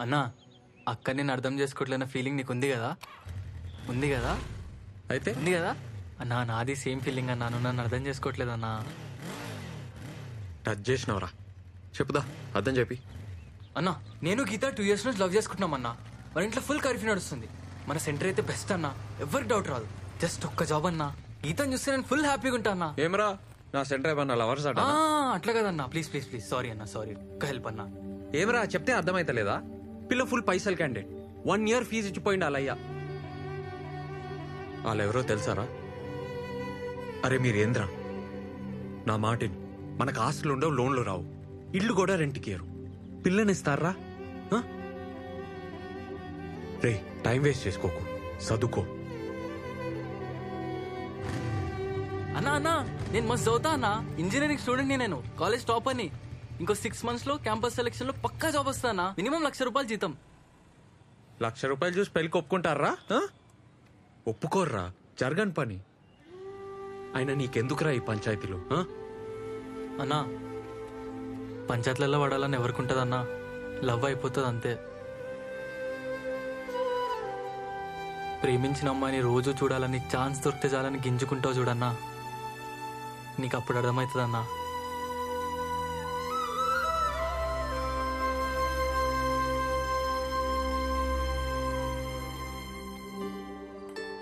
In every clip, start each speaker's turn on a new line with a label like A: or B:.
A: అన్నా అక్క నేను అర్థం చేసుకోవట్లేన ఫీలింగ్ నీకు ఉంది కదా? ఉంది కదా?
B: అయితే
A: ఉంది కదా అన్నా? నాది సేమ్ ఫీలింగ్ అన్నా. నువ్వు నన్ను అర్థం చేసుకోవట్లేదు అన్నా.
B: టచ్ చేసినవరా? చెప్పుదా, అర్థం చెప్పి.
A: అన్నా నేను గీత 2 years నుంచి లవ్ చేసుకుంటున్నాం అన్నా. మన ఇంట్లో ఫుల్ కర్ఫ్యూ నడుస్తుంది. మన సెంటర్ అయితే బెస్ట్ అన్నా, ఎవరికి డౌట్ రాదు. జస్ట్ ఒక్క జాబ్ అన్నా. గీతను చూస్తే నేను ఫుల్ హ్యాపీగా ఉంటా అన్నా.
B: ఏమరా నా సెంటర్ ఏమన్నా లవర్స్ అట?
A: అట్లా కదన్నా, ప్లీజ్ ప్లీజ్ ప్లీజ్. సారీ అన్నా, సారీ. ఒక్క హెల్ప్ అన్నా.
B: ఏమరా చెప్తే అర్థమైతలేదా? పిల్ల ఫుల్ పైసలు క్యాండిడేట్, 1 year ఫీజు ఇచ్చిపోయింది వాళ్ళయ్యా. వాళ్ళెవరో తెలుసారా? అరే మీరేంద్రా, నా మాటిని. మనకు ఆస్తులు ఉండవు, లోన్లు రావు, ఇల్లు కూడా రెంట్కి ఇయ్యరు. పిల్లనిస్తారా? రే టైం వేస్ట్ చేసుకోకు, చదువుకో.
A: అన్నా అన్నా నేను మస్తు చదువుతా అన్నా. ఇంజనీరింగ్ స్టూడెంట్ నేను, కాలేజ్ టాప్ అని. ఇంకో 6 months లో క్యాంపస్ సెలెక్షన్ లో పక్కా జాబ్ వస్తానా. మినిమం ₹1,00,000 జీతం.
B: ₹1,00,000 చూసి పెళ్ళికి ఒప్పుకుంటారా? ఒప్పుకోర్రా, జరగని పని. అయినా నీకెందుకురా ఈ పంచాయతీలు?
A: అన్నా పంచాయతీలలో పడాలని ఎవరికుంటదన్నా? లవ్ అయిపోతుంది అంతే. ప్రేమించిన అమ్మాయిని రోజు చూడాలని, ఛాన్స్ దొరికితే చాలని గింజుకుంటావు చూడన్నా. నీకు అప్పుడు అర్థమవుతుందన్నా.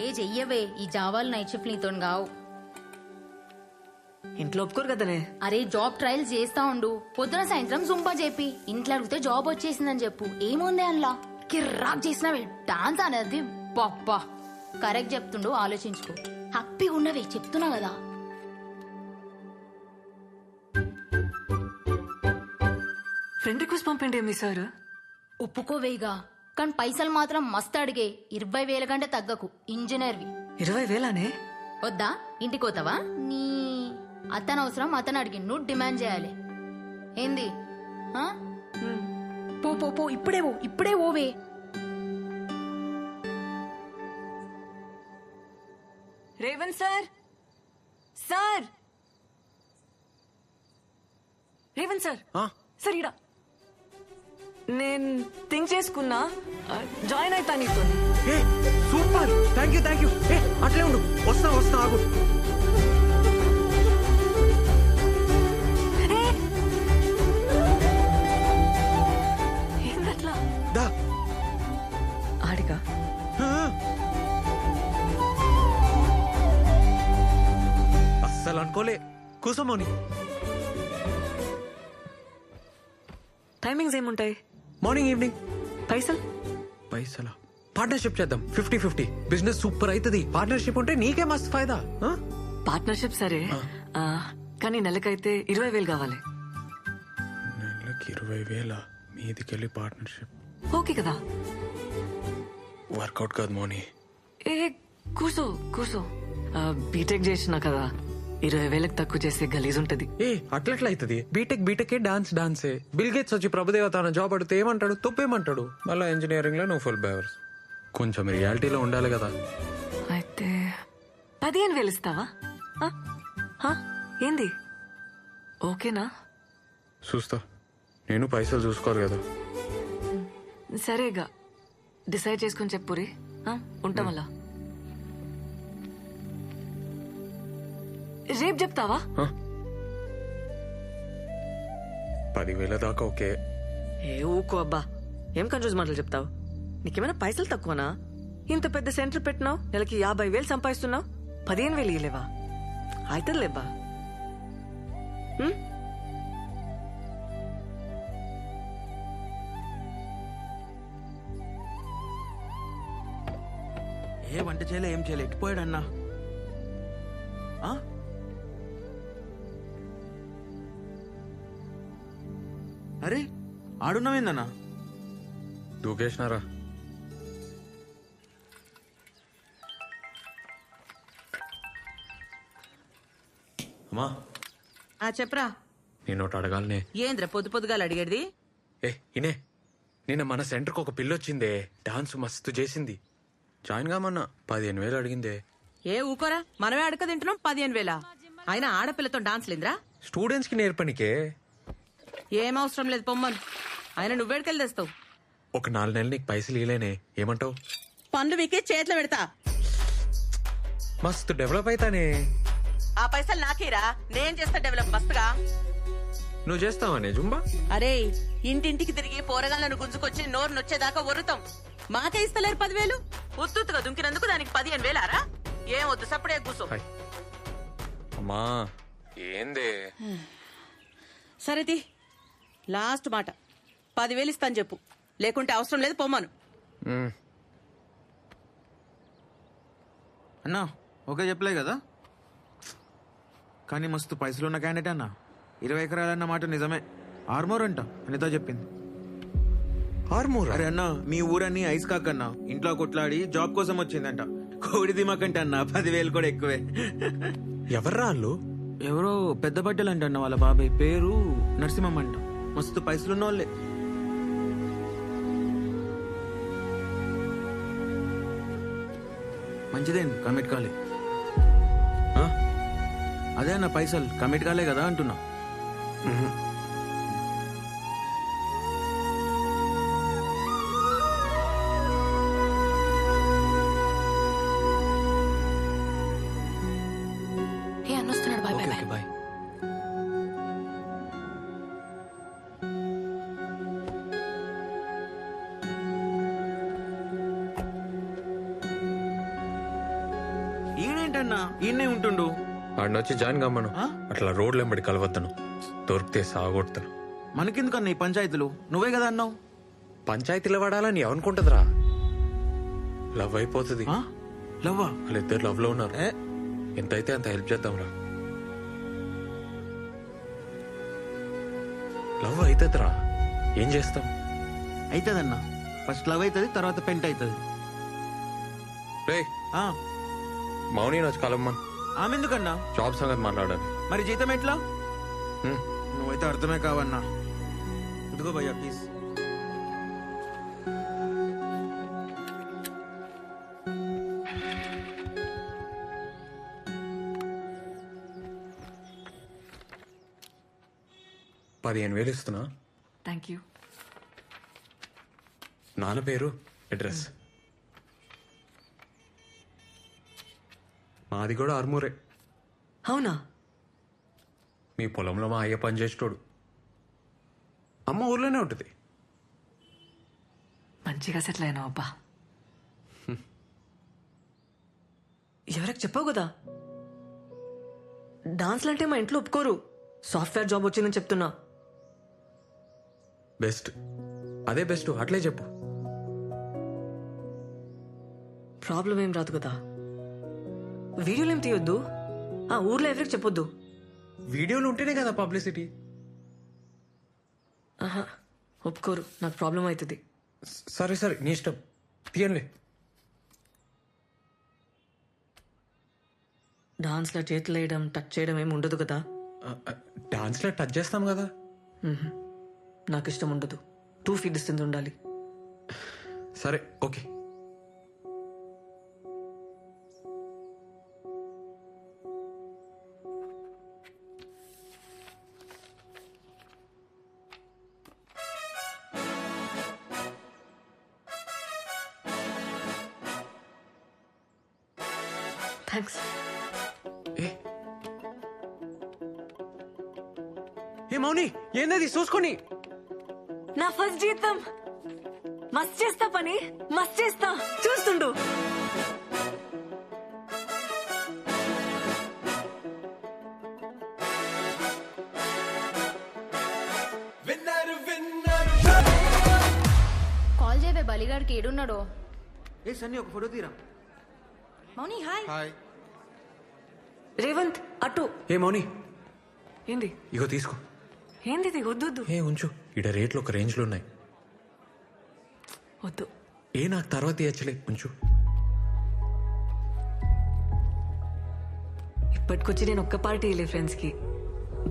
C: ఏ చెయ్యవే, ఈ జావాలు నైట్ షిఫ్ట్ నీతో గావు.
D: ఇంట్లో ఒప్పుకోరు కదనే.
C: అరే జాబ్ ట్రయల్స్ చేస్తా ఉండు, పొద్దున సాయంత్రం జుంపా చెప్పి. ఇంట్లో అడిగితే జాబ్ వచ్చేసిందని చెప్పు. ఏముంది అందులో? కిర్రాక్ చేసినవే డాన్స్ అనేది. పాపా కరెక్ట్ చెప్తుండు, ఆలోచించుకో. హ్యాపీగా ఉన్నవే, చెప్తున్నా కదా.
D: ఫ్రెండ్ రిక్వెస్ట్ పంపండి మీ సార్.
C: ఒప్పుకోవేగా, కానీ పైసలు మాత్రం మస్తు అడిగే. 20,000 కంటే తగ్గకు. ఇంజనీర్వి.
D: 20,000నే?
C: వద్దా? ఇంటికి పోతావా? నీ అతను అవసరం, అతను అడిగి నువ్వు డిమాండ్ చేయాలి. ఏంది? పో పో పో, ఇప్పుడే పో, ఇప్పుడే ఓవే.
D: Revanth sir, sir Revanth sir, sir ఇడా నేను థింక్ చేసుకున్నా, జాయిన్ అవుతా నీతో.
B: Super, thank you thank you. అట్లే ఉండు, వస్తా వస్తా, ఆగు.
D: ఏందట్లా?
B: దా
D: ఆడిగా
B: అస్సలు అనుకోలే. కూసమోని.
D: టైమింగ్స్ ఏముంటాయి?
B: Morning evening.
D: పైసలా?
B: పార్ట్నర్షిప్ చేద్దాం, 50-50. బిజినెస్ సూపర్ అవుతుంది. పార్ట్నర్షిప్ ఉంటే నీకే మస్తు ఫైదా.
D: పార్ట్నర్షిప్ సరే, కానీ నెలకైతే 20,000 కావాలి.
B: నెలకి 20,000 మీదికెళ్ళి పార్ట్నర్షిప్
D: ఓకే కదా?
B: వర్కౌట్ కాదు మోని.
D: ఏ కూర్చో కూర్చో. బీటెక్ చేసినా కదా, 20,000కి తక్కువ చేస్తే గలీజ్ ఉంటది.
B: అట్లెట్లా అవుతుంది? బీటెక్ డాన్సే. బిల్ గేట్స్ వచ్చి ప్రభుదేవ తన జాబ్ అడిగితే ఏమంటాడు? తప్పేమంటాడు? మళ్ళీ ఇంజనీరింగ్ లో నువ్వు ఫుల్ బేవర్స్. కొంచెం రియాలిటీలో ఉండాలి కదా.
D: అయితే 15,000 ఇస్తావా? ఏంది? ఓకేనా?
B: చూస్తా, నేను పైసలు చూసుకోరు కదా.
D: సరేగా, డిసైడ్ చేసుకుని చెప్పురి. ఉంటాం అలా. రేపు చెప్తావా?
B: 10,000 దాకా ఓకే.
D: ఏ ఊకో అబ్బా, ఏం కన్ఫ్యూజ్ మాటలు చెప్తావు? నీకేమైనా పైసలు తక్కువనా? ఇంత పెద్ద సెంటర్ పెట్టినావు, నెలకి 50,000 సంపాదిస్తున్నావు, 15,000 ఇయ్యలేవా? అవుతుందిలేబ్బా.
E: ఏ వంట చేయలే, ఏం చేయలే, ఎట్టిపోయాడన్నా? అరే ఆడున్నావేందన్నా?
B: దూకేసినారా? అమ్మా
F: చెప్పరా.
B: నేను ఒకటి అడగాలనే.
F: ఏంద్ర పొద్దు పొద్దుగాలు అడిగేది?
B: ఇనే, నిన్న మన సెంటర్కి ఒక పిల్లొచ్చిందే, డాన్స్ మస్తు చేసింది. జాయిన్ కామన్నా 15,000 అడిగిందే.
F: ఏ ఊకోరా, మనమే అడక తింటున్నాం. 15,000 అయినా ఆడపిల్లతో డాన్స్ లేదురా?
B: స్టూడెంట్స్ కి నేర్పనికే.
F: ఏం అవసరం లేదు, పొమ్మను. ఆయన నువ్వేడికెళ్ళి తెస్తావు?
B: ఒక 4 నెలలు నీకు పైసలు ఇలేనే ఏమంటావు?
F: పనులు వీకే చేతిలో పెడతా.
B: మస్తు డెవలప్ అవుతానే.
F: ఆ పైసలు నాకేరా, నేను చేస్తా డెవలప్ మస్తుగా.
B: నువ్వు చేస్తావనే జుంబా?
F: అరే ఇంటింటికి తిరిగి పోరగాళ్ళను గుంజుకొచ్చి నోరు నొచ్చేదాకా ఒరుతాం. మాకే ఇస్తలేరు 10,000. ఉత్తుగా దుంకినందుకు దానికి 15,000 ఆరా? ఏం వద్దు, సప్పుడే కూసో.
B: హాయ్. అమ్మా ఏందే?
F: సరేది లాస్ట్ మాట, 10,000 ఇస్తాను చెప్పు, లేకుంటే అవసరం లేదు పొమ్మను.
E: అన్నా ఓకే చెప్పలే కదా, కానీ మస్తు పైసలు ఉన్న క్యాండిడేట్ అన్న. 20 ఎకరాలన్న మాట నిజమే. ఆర్మోర్ అంట అనితో చెప్పింది.
B: ఆర్మూర్?
E: అరే అన్న, మీ ఊరన్నీ ఐస్ కాకన్నా ఇంట్లో కొట్లాడి జాబ్ కోసం వచ్చిందంట. కోడి దిమాకంటే అన్న 10,000 కూడా ఎక్కువే.
B: ఎవర్రా వాళ్ళు?
E: ఎవరో పెద్ద బట్టలు అంట అన్న, వాళ్ళ బాబాయ్ పేరు నరసింహం అంట. మస్తు పైసలున్న వాళ్ళే. మంచిదేండి కమిట్ కాలే.
B: ఆ?
E: అదే అన్న పైసలు కమిట్ కాలే కదా అంటున్నా.
C: ఏ అన్నొస్తున్నాడు, బాయ్ బాయ్ బాయ్.
B: బాయ్.
E: ఈయనేంటన్నా ఈయనే ఉంటుండు.
B: ఆడినొచ్చి జాయిన్ కమ్మను.
E: ఆ?
B: అట్లా రోడ్లు వెంబడి కలవద్దను, దొరికితే సాగొడతాను.
E: మనకెందుకన్నా ఈ పంచాయతీలు, నువ్వే కదా అన్నావు.
B: పంచాయతీలో పడాలని ఎవనుకుంటుందిరా? లవ్ అయిపోతుంది.
E: ఆ? లవ్వా?
B: వాళ్ళిద్దరు లవ్ లో ఉన్నారు.
E: ఏ?
B: ఎంతైతే అంత హెల్ప్ చేద్దాంరా. లవ్ అవుతుందిరా, ఏం చేస్తాం?
E: అవుతుందన్నా, ఫస్ట్ లవ్ అవుతుంది, తర్వాత పెంట్ అవుతుంది.
B: రే మౌని వచ్చి కలమ్మన్.
E: ఆమె ఎందుకన్నా?
B: జాబ్ సంగతి మాట్లాడాలి.
E: మరి జీతం ఎట్లా?
B: హ్మ్.
E: నువ్వైతే అర్థమే కావన్నా. ఇదిగో భయ్యా ప్లీజ్.
B: $15,000 ఇస్తున్నా.
D: Thank you.
B: నాన్న పేరు, అడ్రస్. మాది కూడా ఆర్మూరే.
D: అవునా?
B: మీ పొలంలో మా అయ్య పని చేసేటోడు. అమ్మ ఊర్లోనే ఉంటుంది.
D: మంచిగా సెటిల్ అయినావు అబ్బా. ఎవరికి చెప్పావు కదా, డాన్స్లు అంటే మా ఇంట్లో ఒప్పుకోరు. సాఫ్ట్వేర్ జాబ్ వచ్చిందని చెప్తున్నా.
B: బెస్ట్, అదే బెస్ట్, అట్లే చెప్పు.
D: ప్రాబ్లం ఏం రాదు కదా. వీడియోలు ఏం తీయొద్దు, ఆ ఊర్లో ఎవరికి చెప్పొద్దు.
B: వీడియోలు ఉంటేనే కదా పబ్లిసిటీ.
D: ఆహా, ఒప్పుకోరు, నాకు ప్రాబ్లం అవుతుంది.
B: సరే సరే, నీ ఇష్టం, తీయండి.
D: డాన్స్లో చేతులు వేయడం, టచ్ చేయడం ఏమి ఉండదు కదా.
B: డాన్స్లో టచ్ చేస్తాం కదా.
D: నాకు ఇష్టం ఉండదు. 2 feet డిస్టెన్స్ ఉండాలి.
B: సరే ఓకే.
D: థ్యాంక్స్.
B: ఏ మౌని, ఏందది చూసుకొని?
D: నా ఫస్ట్ జీతం. మస్త్ చేస్తా పని, మస్త్ చేస్తా, చూస్తుండు.
C: కాల్ చేయవే బలిగాడికి, ఏడున్నాడో.
E: ఏ సన్నీ ఒక ఫోటో తీరా.
C: మౌని హాయ్.
D: రేవంత్ అటు.
B: ఏ మౌని,
D: ఏంది
B: ఇగో తీసుకో.
D: ఏంది ఇది? వద్దు వద్దు
B: ఏ ఉంచు, ఇడ రేట్లు ఒక రేంజ్లో ఉన్నాయి.
D: వద్దు.
B: ఏ నాకు తర్వాత ఇచ్చలే, ఉంచు.
D: ఇప్పటికొచ్చి నేను ఒక్క పార్టీ వెళ్ళే ఫ్రెండ్స్కి.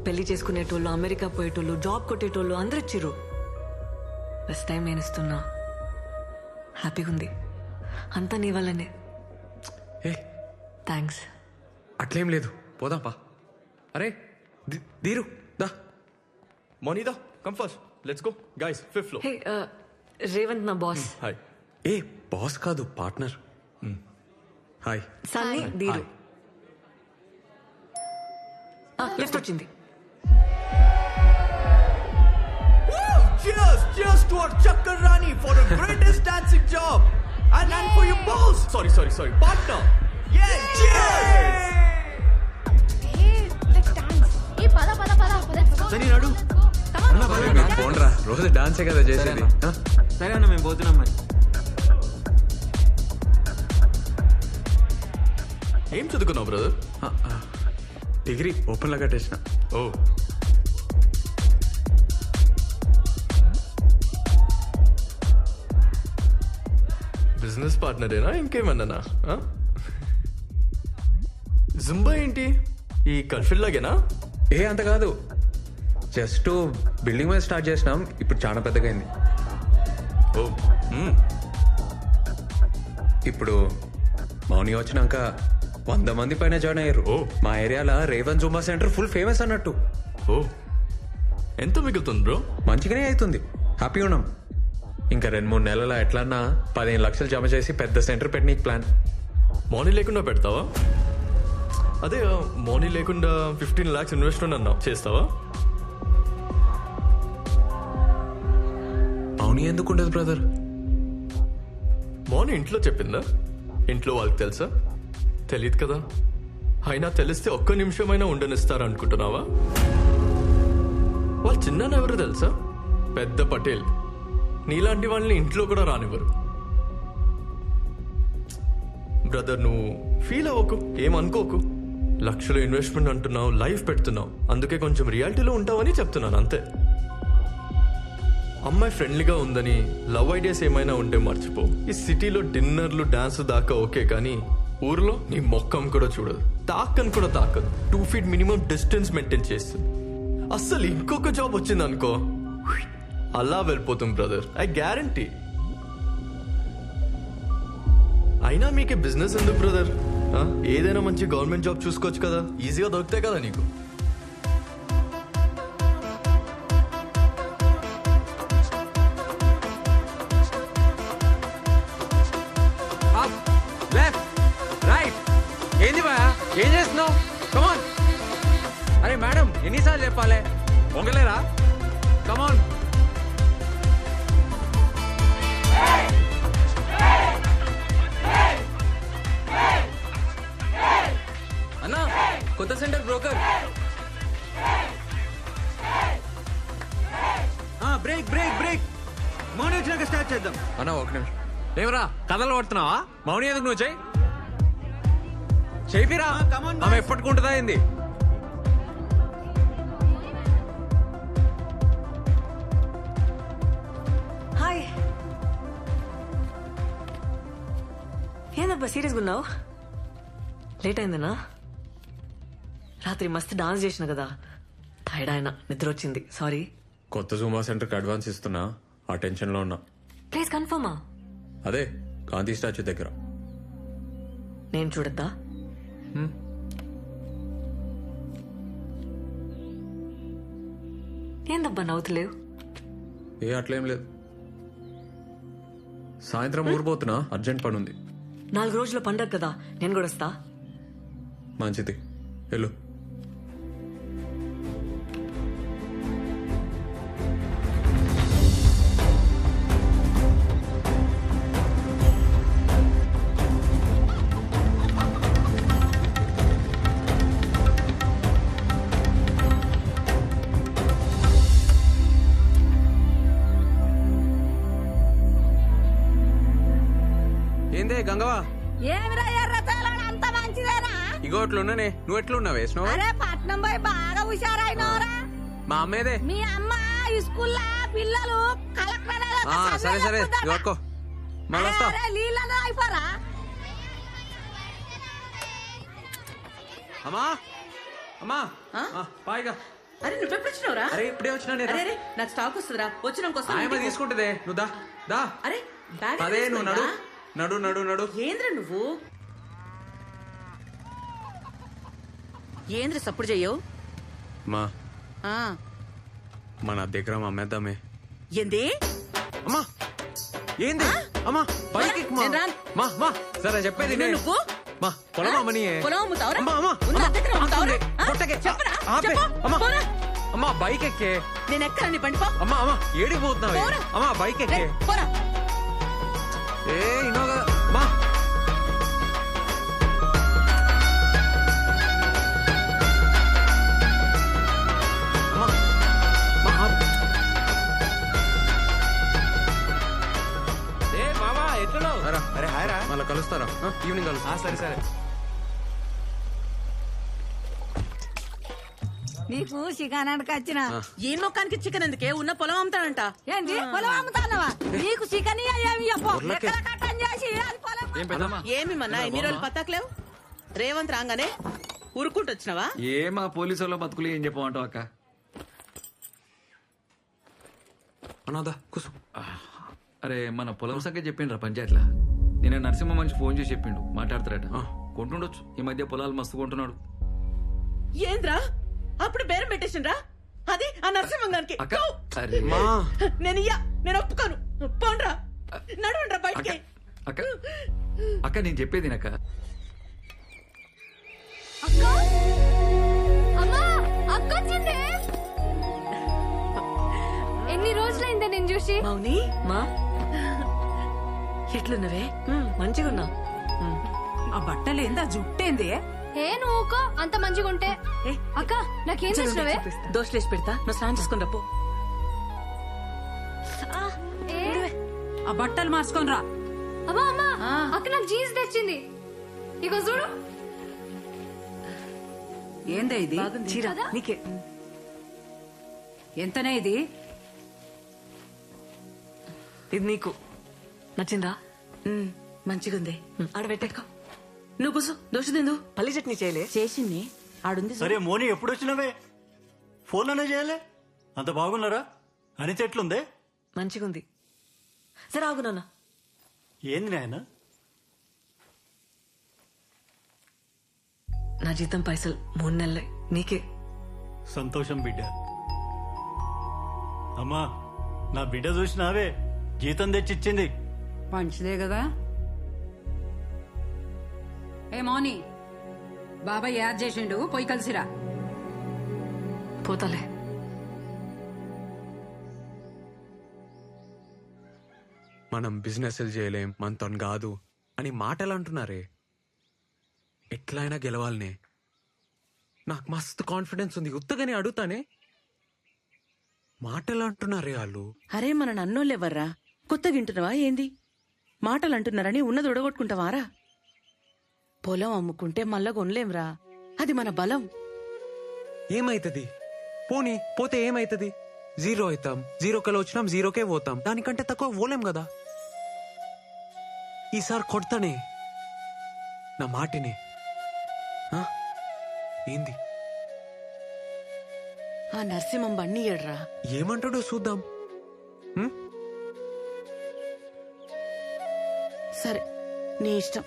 D: పెళ్లి చేసుకునేటోళ్ళు, అమెరికా పోయేటోళ్ళు, జాబ్ కొట్టేటోళ్ళు అందరూ ఇచ్చిర్రు. ఫస్ట్ టైం నేను ఇస్తున్నా. హ్యాపీగా ఉంది. అంతా నీ వల్లనే.
B: ఏ
D: థ్యాంక్స్.
B: అట్లేం లేదు, పోదాం పా. అరే దీరు దా.
G: Monida, come first. Let's go. Guys, 5th floor.
D: హే రేవంత్ నా బాస్.
G: హాయ్.
B: ఏ బాస్ కాదు, పార్ట్నర్. హాయ్.
D: సన్నీ దీరు. లిఫ్ట్ వచ్చింది.
G: Cheers to our Chakarani for the greatest dancing job. And for your boss. Sorry. Partner. Yeah, cheers.
E: సరే నాడు
B: పోండ్రా, రోజు డాన్సే కదా చేసేది. ఆ?
E: సరే అన్న మేము పోతున్నాం మరి.
G: ఏం చదువుకున్నావు బ్రదర్?
B: డిగ్రీ ఓపెన్ లా కట్టేసిన.
G: ఓ, బిజినెస్ పార్ట్నరేనా ఇంకేమన్నానా? జుంబా ఏంటి ఈ కల్ఫిల్ లాగేనా?
B: ఏ అంత కాదు, జస్ట్ బిల్డింగ్ మీద స్టార్ట్ చేసినాం, ఇప్పుడు చాలా పెద్దగా అయింది.
G: ఓ,
B: ఇప్పుడు మౌని వచ్చినాక 100 మంది పైన జాయిన్ అయ్యారు.
G: ఓ.
B: మా ఏరియాలో Revan Zumba centre full famous అన్నట్టు.
G: ఓ, ఎంత మిగులుతుంది బ్రో?
B: మంచిగానే అవుతుంది, హ్యాపీ ఉన్నాం. ఇంకా 2-3 నెలల ఎట్లన్నా 15 లక్షలు జమ చేసి పెద్ద సెంటర్ పెట్టనీకి ప్లాన్.
G: మనీ లేకుండా పెడతావా? అదే మనీ లేకుండా 15 lakhs ఇన్వెస్ట్మెంట్ అన్నావు, చేస్తావా?
B: మౌని ఎందుకు ఉండదు బ్రదర్?
G: మౌని ఇంట్లో చెప్పిందా? ఇంట్లో వాళ్ళకి తెలుసా? తెలియదు కదా. అయినా తెలిస్తే ఒక్క నిమిషమైనా ఉండనిస్తారు అనుకుంటున్నావా? వాళ్ళ చిన్న ఎవరు తెలుసా? పెద్ద పటేల్. నీలాంటి వాళ్ళని ఇంట్లో కూడా రానివ్వరు. బ్రదర్ నువ్వు ఫీల్ అవ్వకు, ఏమనుకోకు. లక్షలు ఇన్వెస్ట్మెంట్ అంటున్నావు, లైఫ్ పెడుతున్నావు, అందుకే కొంచెం రియాలిటీలో ఉంటావని చెప్తున్నాను అంతే. అమ్మాయి ఫ్రెండ్లీగా ఉందని లవ్ ఐడియాస్ ఏమైనా ఉంటే మర్చిపో. ఈ సిటీలో డిన్నర్లు డాన్స్ దాకా ఓకే, కానీ ఊర్లో నీ మొక్కం కూడా చూడదు, తాకని కూడా తాకదు. 2 feet మినిమం డిస్టెన్స్ మెయింటైన్ చేస్తుంది. అస్సలు ఇంకొక జాబ్ వచ్చింది అనుకో, అలా వెళ్ళిపోతుంది బ్రదర్, ఐ గ్యారంటీ. అయినా మీకే బిజినెస్ ఎందుకు బ్రదర్? ఏదైనా మంచి గవర్నమెంట్ జాబ్ చూసుకోవచ్చు కదా, ఈజీగా దొరుకుతాయి కదా నీకు.
B: ఏంది బా, ఏం చేస్తున్నావు? కమాన్. అరే మేడం, ఎన్నిసార్లు చెప్పాలి, పొంగలేరా? కమాన్.
A: అన్నా, కొత్త సెంటర్ బ్రోకర్.
E: బ్రేక్ మౌని వచ్చినాక స్టార్ట్ చేద్దాం.
B: అన్నా ఒక నిమిషం. ఏమరా కథలు పడుతున్నావా? మౌని ఎందుకు నువ్వు చెయ్యి చేపిరా, ఆమె ఎప్పటికుంటుందా ఏంది?
D: హాయ్. ఏందబ్బా సీరియస్గా ఉన్నావు? లేట్ అయిందనా? రాత్రి మస్తు డాన్స్ చేసిన కదా, టైర్డ్ ఆయన, నిద్ర వచ్చింది, సారీ.
B: కొత్త జూమా సెంటర్కి అడ్వాన్స్ ఇస్తున్నా, ఆ టెన్షన్లో ఉన్నా.
D: ప్లీజ్ కన్ఫర్మా?
B: అదే గాంధీ స్టాచ్యూ దగ్గర.
D: నేను చూడద్దా? ఏందబ్బా నవ్వుతలేవు?
B: ఏ అట్లేం లేదు, సాయంత్రం ఊరిపోతున్నా, అర్జెంట్ పని ఉంది.
D: 4 రోజుల పండగ కదా, నేను కూడా వస్తా.
B: మంచిది, వెళ్ళు. ఏందే గంగవా?
H: ఏమిరా ఎర్రతోలాడు అంత మంచిదేనా?
B: ఇగో అట్లున్నానే, నువ్వు ఎట్లున్నావే?
H: అరే పట్నం పోయి బాగా హుషారైనవరా.
B: మా అమ్మేదే.
H: మీ అమ్మ ఈ స్కూల్లో పిల్లలు కలెక్టర్
B: సరే సరే ఇగో మళ్ళీ వస్తా.
H: నీళ్ళలో అయిపోరా.
B: అమ్మా అమ్మా పాయిగా.
F: అరే నువ్వెప్పుడు వచ్చినావురా?
B: అరే ఇప్పుడే వచ్చినా నేను.
F: అరే నాకు స్టాక్ వస్తుందిరా, వచ్చినాక
B: తీసుకుంటుందే, నువ్వు దా దా.
F: అరే బ్యాగ్
B: అదే నువ్వు నడు నడు నడు నడు.
F: ఏంద్ర నువ్వు ఏంద్ర సప్పుడు చెయ్యవు?
B: మా మన దగ్గర అమ్మేద్దామే.
F: ఏంది?
B: అమ్మా ఏంది అమ్మా బైక్ ఎక్కు, మా.
F: నేను రాను.
B: మా సరే చెప్పేది వినే.
F: నువ్వు
B: మా పొలం అమ్మని
F: పొలం అమ్ముతావురా?
B: అమ్మా అమ్మా
F: ఉన్న
B: అమ్మా,
F: అద్దెకి అమ్ముతావురా?
B: ఆపండి.
F: ఆ?
B: కొట్టకే.
F: చెప్పరా?
B: ఆపే.
F: చెప్పు.
B: అమ్మా
F: పోరా.
B: అమ్మా బైక్ ఎక్కే.
F: నేను ఎక్కరా నీ బండి పో.
B: అమ్మా ఏడికి పోతున్నావే
F: పోరా.
B: అమ్మా బైక్ ఎక్కే.
F: రేయ్, పోరా.
B: ఏ ఇన్నోగా మా అమ్మా, మా ఆప్. రా.
E: అరే హాయ్ రా.
B: మళ్ళా కలుస్తారా ఈవినింగ్ కలుస్తా.
E: సరే
H: నీకు చికెనానికి వచ్చిన
F: ఈ మొక్కానికి చికెన్ ఎందుకే ఉన్న పొలం అమ్ముతాడంట.
H: ఏంది పొలం అమ్ముతానవా? నీకు చికెన్ ఏమి చెప్పు
B: ఊర్లోకే.
H: ఎక్కడ కట్టం చేసి అది పొలం
F: ఏమి మన్నా ఇన్ని రోజులు పత్తాకలేవు? రేవంత్ రాగానే ఉరుక్కుంటూ వచ్చినావా?
I: ఏ మా పోలీసు వాళ్ళ బతుకులు ఏం చెప్పమంటావు అక్క?
B: అనాదా కూసు.
I: అరే మన పొలం సంగతి చెప్పిండ్రా పంచాయతీలా. నేను నరసింహ మనిషి ఫోన్ చేసి చెప్పిండు మాట్లాడతారట. కొంటుండొచ్చు, ఈ మధ్య పొలాలు మస్తు కొంటున్నాడు.
F: ఏంద్రా అప్పుడు బేరం పెట్టేసిండ్రా? అది ఆ నరసింహంగానికి.
I: అక్క అరే
B: మా
F: నేను ఒప్పుకోను. పోండ్రా, నడవండ్రా
I: అక్క
F: బయటికి.
I: అక్క అక్క నేను చెప్పేది అక్క.
C: అక్క అమ్మా అక్క వచ్చింది. ఎన్ని రోజులైందే నేను చూసి.
D: మౌని మా ఎట్లున్నవే? మంచిగున్నా.
H: ఆ బట్టలు ఏందా జుట్టేంది?
C: ఏ నువ్వుకో అంత మంచిగా ఉంటే.
D: ఏ,
C: అక్క నాకేం చేసినవే?
F: దోశలేసి పెడతా, నువ్వు స్నానం చేసుకుని రా పో.
H: ఆ బట్టలు మార్చుకొని రా.
C: అమ్మా అమ్మా అక్క నాకు జీన్స్ తెచ్చింది. ఇగో చూడు.
H: ఏందా ఇది?
D: చీర నీకే.
H: ఎంతనే ఇది?
D: ఇది నీకు నచ్చిందా?
F: మంచిగుంది.
D: ఆడబెట్టేకో.
F: నువ్వు కూసు, దోశ తిందు.
D: పల్లి చట్నీ చేయలే.
F: చేసింది ఆడుంది.
J: సరే మోని ఎప్పుడు వచ్చినవే? ఫోన్లోనే చేయలే? అంత బాగున్నారా? అనిత ఎట్లుందే?
D: మంచిగుంది. సరే ఆగు నాన్న.
J: ఏంది నాయన?
D: నా జీతం పైసలు 3 నెలలే నీకే.
J: సంతోషం బిడ్డ. అమ్మా నా బిడ్డ చూసినావే, జీతం తెచ్చిచ్చింది.
H: మంచిదే కదా. ఏ మౌని, బాబాయ్ యాద్ చేసిండు, పోయి కలిసిరా.
D: పోతాలే.
B: మనం బిజినెస్ చేయలేం, మనతో కాదు అని మాటలు అంటున్నారే. ఎట్లయినా గెలవాలనే. నాకు మస్తు కాన్ఫిడెన్స్ ఉంది. ఉత్తగానే అడుగుతానే. మాటలు అంటున్నారే వాళ్ళు.
F: అరే మన నన్నోళ్ళెవర్రా? కొత్తగా వింటున్నావా ఏంది? మాటలు అంటున్నారని ఉన్నది ఉడగొట్టుకుంటావారా? పొలం అమ్ముకుంటే మళ్ళా కొనలేంరా, అది మన బలం.
B: ఏమైతుంది? పోనీ పోతే ఏమైతుంది? 0 అవుతాం. 0 కల్లా వచ్చినాం, 0కే పోతాం. దానికంటే తక్కువ పోలేం కదా. ఈసారి కొడతానే నా మాటిని. ఆ? ఏంది?
F: ఆ నరసింహం బండి ఏడ్రా.
B: ఏమంటాడో చూద్దాం.
F: సరే నీ ఇష్టం.